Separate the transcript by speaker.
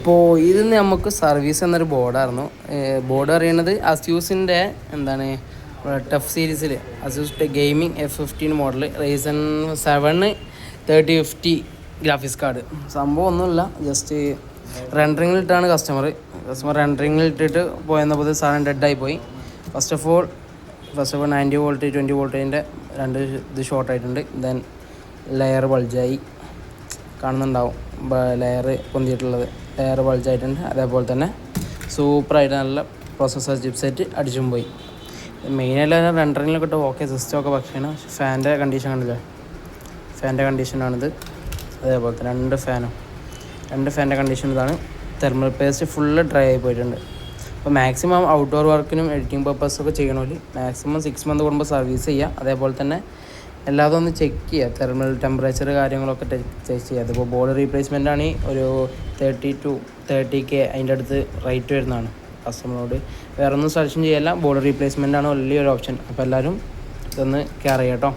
Speaker 1: അപ്പോൾ ഇത് നമുക്ക് സർവീസ് എന്നൊരു ബോർഡായിരുന്നു. ബോർഡ് അറിയണത് അസ്യൂസിൻ്റെ എന്താണ് ടഫ് സീരീസിൽ Asus gaming F15 model Ryzen 7 3050 graphics card. സംഭവം ഒന്നുമില്ല, ജസ്റ്റ് റെൻഡറിങ്ങിലിട്ടാണ് കസ്റ്റമർ റെൻഡറിങ്ങിലിട്ടിട്ട് പോയെന്നപ്പോൾ സാധനം ഡെഡായി പോയി. ഫസ്റ്റ് ഓഫ് ഓൾ 90 വോൾട്ട് 20 വോൾട്ടിൻ്റെ രണ്ട് ഇത് ഷോർട്ടായിട്ടുണ്ട്. ദെൻ ലെയർ ബൾജായി കാണുന്നുണ്ടാവും, ലെയർ പൊന്തിയിട്ടുള്ളത് ലെയർ ബൾജായിട്ടുണ്ട്. അതേപോലെ തന്നെ സൂപ്പറായിട്ട് നല്ല പ്രോസസ്സർ ചിപ്സെറ്റ് അടിച്ചും പോയി. മെയിനായിട്ട് റെൻഡറിങ്ങിലൊക്കെ ഇട്ട് ഓക്കെ സിസ്റ്റമൊക്കെ, പക്ഷേ ഫാൻ്റെ കണ്ടീഷൻ കണ്ടില്ലേ, ഫാൻ്റെ കണ്ടീഷനാണിത്. അതേപോലെ തന്നെ രണ്ട് ഫാൻ്റെ കണ്ടീഷൻ ഇതാണ്. തെർമൽ പേസ്റ്റ് ഫുള്ള് ഡ്രൈ ആയി പോയിട്ടുണ്ട്. അപ്പോൾ മാക്സിമം ഔട്ട്ഡോർ വർക്കിനും എഡിറ്റിംഗ് പർപ്പസൊക്കെ ചെയ്യണമെങ്കിൽ മാക്സിമം 6 മന്ത് കൂടുമ്പോൾ സർവീസ് ചെയ്യുക. അതേപോലെ തന്നെ എല്ലാതും ഒന്ന് ചെക്ക് ചെയ്യുക, തെർമൽ ടെമ്പറേച്ചർ കാര്യങ്ങളൊക്കെ ചെക്ക് ചെയ്യുക. അതിപ്പോൾ ബോർഡ് റീപ്ലേസ്മെൻ്റ് ആണ് ഒരു 30 to 30K അതിൻ്റെ അടുത്ത് റേറ്റ് വരുന്നതാണ്. കസ്റ്റമറോട് വേറെ ഒന്നും സജഷൻ ചെയ്യല്ല, ബോർഡ് റീപ്ലേസ്മെൻ്റ് ആണ് വലിയൊരു ഓപ്ഷൻ. അപ്പോൾ എല്ലാവരും ഇതൊന്ന് കെയർ ചെയ്യാം കേട്ടോ.